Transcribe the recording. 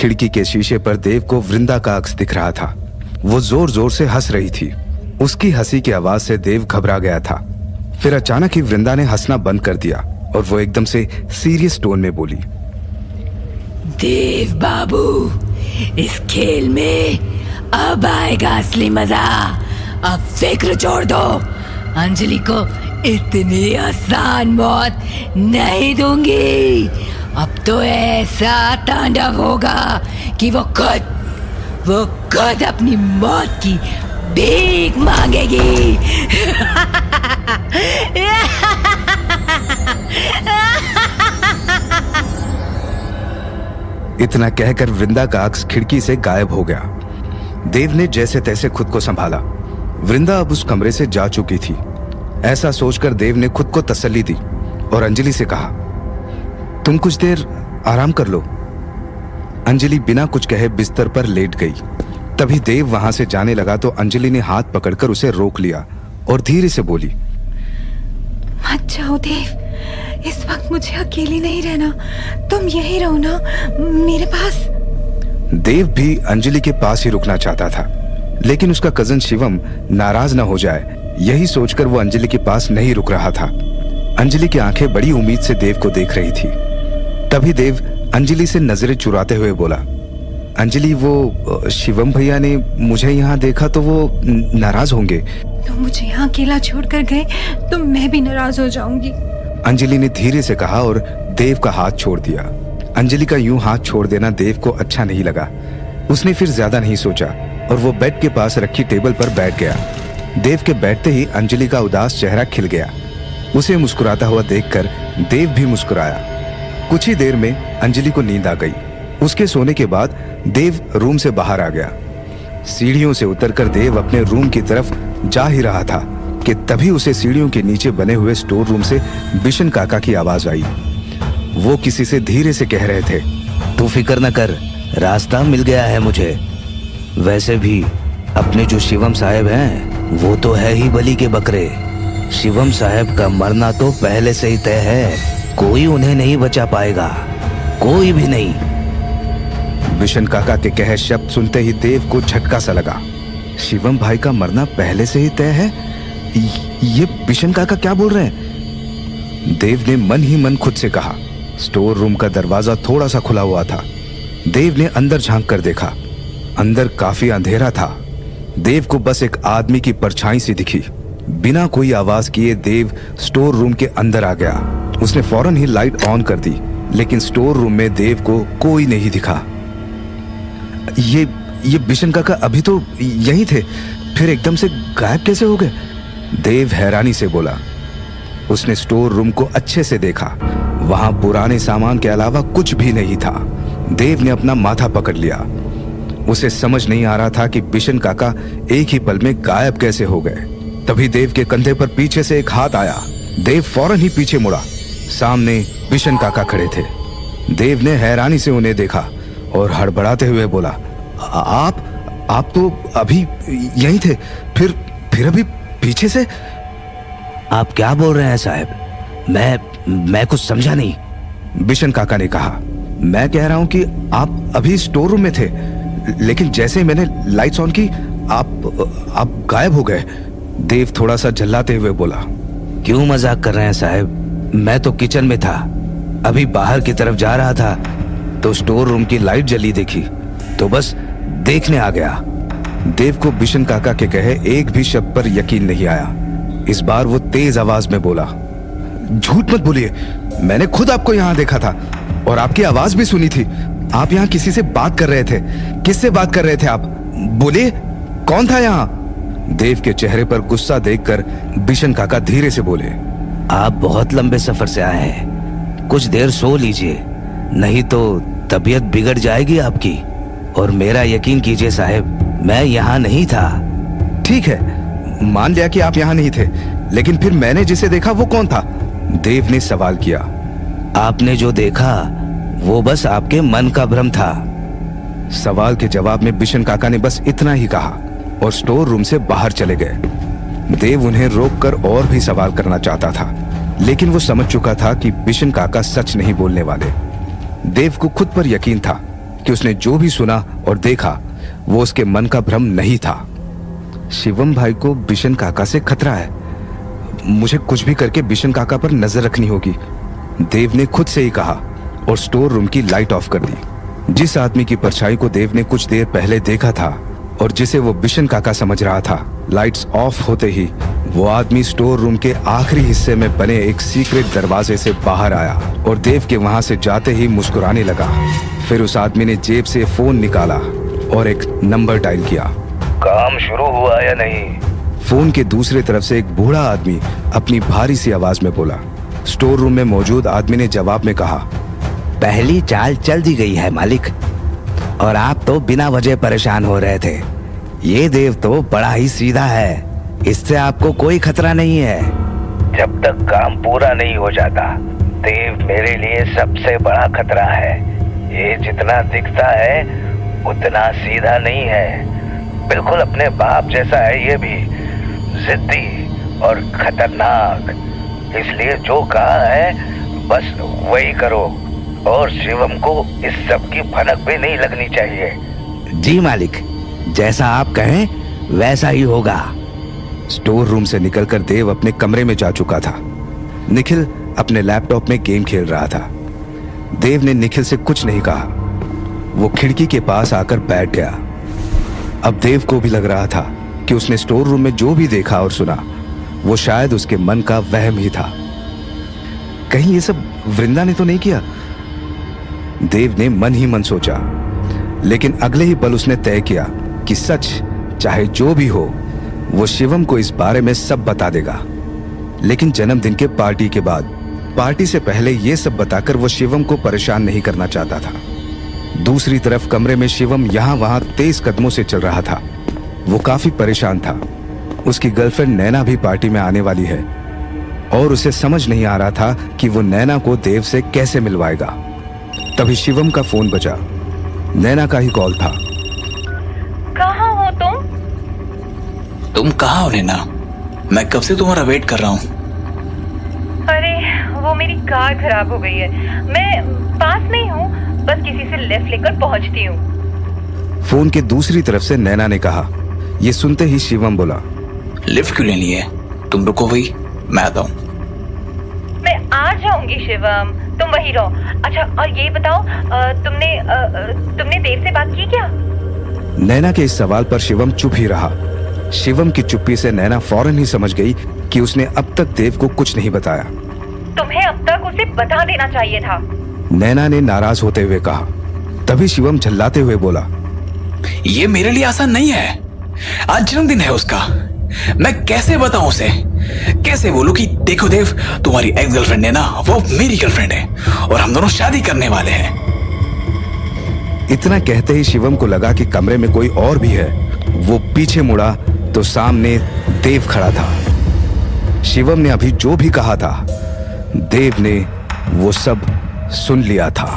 खिड़की के शीशे पर देव को वृंदा का अक्स दिख रहा था। वो जोर जोर से हंस रही थी। उसकी हंसी की आवाज से देव घबरा गया था। फिर अचानक ही वृंदा ने हंसना बंद कर दिया और वो एकदम से सीरियस टोन में बोली, देव बाबू, इस खेल में अब आएगा असली मजा। अब फिक्र छोड़ दो, अंजलि को इतनी आसान मौत नहीं दूंगी। अब तो ऐसा तांडव होगा कि वो खुद अपनी मौत की भीख मांगेगी। इतना कहकर वृंदा का अक्स खिड़की से गायब हो गया। देव ने जैसे तैसे खुद को संभाला। वृंदा अब उस कमरे से जा चुकी थी। ऐसा सोचकर देव ने खुद को तसल्ली दी और अंजलि से कहा, तुम कुछ देर आराम कर लो। अंजलि बिना कुछ कहे बिस्तर पर लेट गई। तभी देव वहां से जाने लगा तो अंजलि ने हाथ पकड़कर उसे रोक लिया और धीरे से बोली, मत जाओ देव, इस वक्त मुझे अकेली नहीं रहना। तुम यही रहो ना मेरे पास। देव भी अंजलि के पास ही रुकना चाहता था, लेकिन उसका कजन शिवम नाराज न हो जाए, यही सोचकर वो अंजलि के पास नहीं रुक रहा था। अंजलि की आंखें बड़ी उम्मीद से देव को देख रही थी। तभी देव अंजलि से नजरें चुराते हुए बोला, अंजलि, वो शिवम भैया ने मुझे यहाँ देखा तो वो नाराज होंगे। तुम मुझे यहाँ अकेला छोड़कर गए तो मैं भी नाराज हो जाऊंगी। अंजलि ने धीरे से कहा और देव का हाथ छोड़ दिया। अंजलि का यूं हाथ छोड़ देना देव को अच्छा नहीं लगा। उसने फिर ज्यादा नहीं सोचा और वो बेड के पास रखी टेबल पर बैठ गया। देव के बैठते ही अंजलि का उदास चेहरा खिल गया। उसे मुस्कुराता हुआ देखकर देव भी मुस्कुराया। कुछ ही देर में अंजलि को नींद आ गई। उसके सोने के बाद देव रूम से बाहर आ गया। सीढ़ियों से उतरकर देव अपने रूम की तरफ जा ही रहा था कि तभी उसे सीढ़ियों के नीचे बने हुए स्टोर रूम से बिशन काका की आवाज आई। वो किसी से धीरे से कह रहे थे, तू फिक्र न कर, रास्ता मिल गया है मुझे। वैसे भी अपने जो शिवम साहब हैं वो तो है ही बलि के बकरे। शिवम साहब का मरना तो पहले से ही तय है। कोई उन्हें नहीं बचा पाएगा, कोई भी नहीं। बिशन काका के कहे शब्द सुनते ही देव को झटका सा लगा। शिवम भाई का मरना पहले से ही तय है? ये बिशन काका क्या बोल रहे हैं? देव ने मन ही मन खुद से कहा। स्टोर रूम का दरवाजा थोड़ा सा खुला हुआ था। देव ने अंदर झांक कर देखा। अंदर काफी अंधेरा था। देव को बस एक आदमी की परछाई सी दिखी। बिना कोई आवाज किए देव स्टोर रूम के अंदर आ गया। उसने फौरन ही लाइट ऑन कर दी, लेकिन स्टोर रूम में देव को कोई नहीं दिखा। ये बिशन काका अभी तो यहीं थे, फिर एकदम से गायब कैसे हो गए? देव हैरानी से बोला। उसने स्टोर रूम को अच्छे से देखा। वहां पुराने सामान के अलावा कुछ भी नहीं था। देव ने अपना माथा पकड़ लिया। उसे समझ नहीं आ रहा था कि बिशन काका एक ही पल में गायब कैसे हो गए। तभी देव के कंधे पर पीछे से एक हाथ आया। देव फौरन ही पीछे मुड़ा। सामने बिशन काका खड़े थे। देव ने हैरानी से उन्हें देखा और हड़बड़ाते हुए बोला, आप तो अभी यहीं थे, फिर अभी पीछे से? आप क्या बोल रहे हैं साहब? मैं कुछ समझा नहीं। बिशन काका ने कहा, मैं कह रहा हूं कि आप अभी स्टोर रूम में थे, लेकिन जैसे ही मैंने लाइट्स ऑन की आप गायब हो गए। देव थोड़ा सा झल्लाते हुए बोला, क्यों मजाक कर रहे हैं साहब? मैं तो किचन में था, अभी बाहर की तरफ जा रहा था तो स्टोर रूम की लाइट जली देखी, तो बस देखने आ गया। देव को बिशन काका के कहे एक भी शब्द पर यकीन नहीं आया। इस बार वो तेज आवाज में बोला, झूठ मत बोलिए, मैंने खुद आपको यहाँ देखा था और आपकी आवाज भी सुनी थी। आप यहाँ किसी से बात कर रहे थे। किससे बात कर रहे थे आप? बोलिए, कौन था यहाँ? देव के चेहरे पर गुस्सा देखकर बिशन काका धीरे से बोले, आप बहुत लंबे सफर से आए हैं, कुछ देर सो लीजिए, नहीं तो तबीयत बिगड़ जाएगी आपकी। और मेरा यकीन कीजिए साहब, मैं यहाँ नहीं था। ठीक है, मान लिया कि आप यहाँ नहीं थे, लेकिन फिर मैंने जिसे देखा वो कौन था? देव ने सवाल किया। आपने जो देखा वो बस आपके मन का भ्रम था। सवाल के जवाब में बिशन काका ने बस इतना ही कहा और स्टोर रूम से बाहर चले गए। देव उन्हें रोककर और भी सवाल करना चाहता था, लेकिन वो समझ चुका था कि बिशन काका सच नहीं बोलने वाले। देव को खुद पर यकीन था कि उसने जो भी सुना और देखा वो उसके मन का भ्रम नहीं था। शिवम भाई को बिशन काका से खतरा है। मुझे कुछ भी करके बिशन काका पर नजर रखनी होगी, देव ने खुद से ही कहा और स्टोर रूम की लाइट ऑफ कर दी। जिस आदमी की परछाई को देव ने कुछ देर पहले देखा था और जिसे वो बिशन काका समझ रहा था, लाइट्स ऑफ होते ही वो आदमी स्टोर रूम के आखिरी हिस्से में बने एक सीक्रेट दरवाजे से बाहर आया और देव के वहां से जाते ही मुस्कुराने लगा। फिर उस आदमी ने जेब से फोन निकाला और एक नंबर डायल किया। काम शुरू हुआ या नहीं? फोन के दूसरी तरफ से एक बूढ़ा आदमी अपनी भारी सी आवाज में बोला। स्टोर रूम में मौजूद आदमी ने जवाब में कहा, पहली चाल चल दी गई है मालिक, और आप तो बिना वजह परेशान हो रहे थे। ये देव तो बड़ा ही सीधा है, इससे आपको कोई खतरा नहीं है। जब तक काम पूरा नहीं हो जाता, देव मेरे लिए सबसे बड़ा खतरा है। ये जितना दिखता है उतना सीधा नहीं है, बिल्कुल अपने बाप जैसा है। ये भी जिद्दी और खतरनाक, इसलिए जो कहा है बस वही करो, और शिवम को इस सब की भनक भी नहीं लगनी चाहिए। जी मालिक, जैसा आप कहें वैसा ही होगा। स्टोर रूम से निकलकर देव अपने कमरे में जा चुका था। निखिल अपने लैपटॉप में गेम खेल रहा था। देव ने निखिल से कुछ नहीं कहा, वो खिड़की के पास आकर बैठ गया। अब देव को भी लग रहा था कि उसने स्टोर रूम में जो भी देखा और सुना वो शायद उसके मन का वहम ही था। कहीं ये सब वृंदा ने तो नहीं किया? देव ने मन ही मन सोचा, लेकिन अगले ही पल उसने तय किया कि सच चाहे जो भी हो वो शिवम को इस बारे में सब बता देगा, लेकिन जन्मदिन के पार्टी के बाद। पार्टी से पहले ये सब बताकर वो शिवम को परेशान नहीं करना चाहता था। दूसरी तरफ कमरे में शिवम यहाँ वहां तेज कदमों से चल रहा था। वो काफी परेशान था। उसकी गर्लफ्रेंड नैना भी पार्टी में आने वाली है और उसे समझ नहीं आ रहा था कि वो नैना को देव से कैसे मिलवाएगा। तभी शिवम का फोन बजा। नैना का ही कॉल था। कहाँ हो तुम कहाँ हो नैना? मैं कब से तुम्हारा वेट कर रहा हूँ। अरे वो मेरी कार खराब हो गई है, मैं पास में ही हूँ, बस किसी से लिफ्ट लेकर पहुँचती हूँ। फोन के दूसरी तरफ से नैना ने कहा। ये सुनते ही शिवम बोला, लिफ्ट क्यों लेनी है? तुम रुको वही, मैं आता हूँ। मैं आ जाऊंगी शिवम, तुम वही रहो। अच्छा और ये बताओ, तुमने देव से बात की क्या? नैना के इस सवाल पर शिवम चुप ही रहा। शिवम की चुप्पी से नैना फौरन ही समझ गई कि उसने अब तक देव को कुछ नहीं बताया। तुम्हें अब तक उसे बता देना चाहिए था। नैना ने नाराज होते हुए कहा। तभी शिवम झल्लाते हुए बोला, ये मेरे लिए आसान नहीं है। आज जन्मदिन है उसका, मैं कैसे बताऊं उसे? कैसे बोलूं कि देखो देव, तुम्हारी एक्स गर्लफ्रेंड है ना, वो मेरी गर्लफ्रेंड है और हम दोनों शादी करने वाले हैं। इतना कहते ही शिवम को लगा कि कमरे में कोई और भी है। वो पीछे मुड़ा तो सामने देव खड़ा था। शिवम ने अभी जो भी कहा था, देव ने वो सब सुन लिया था।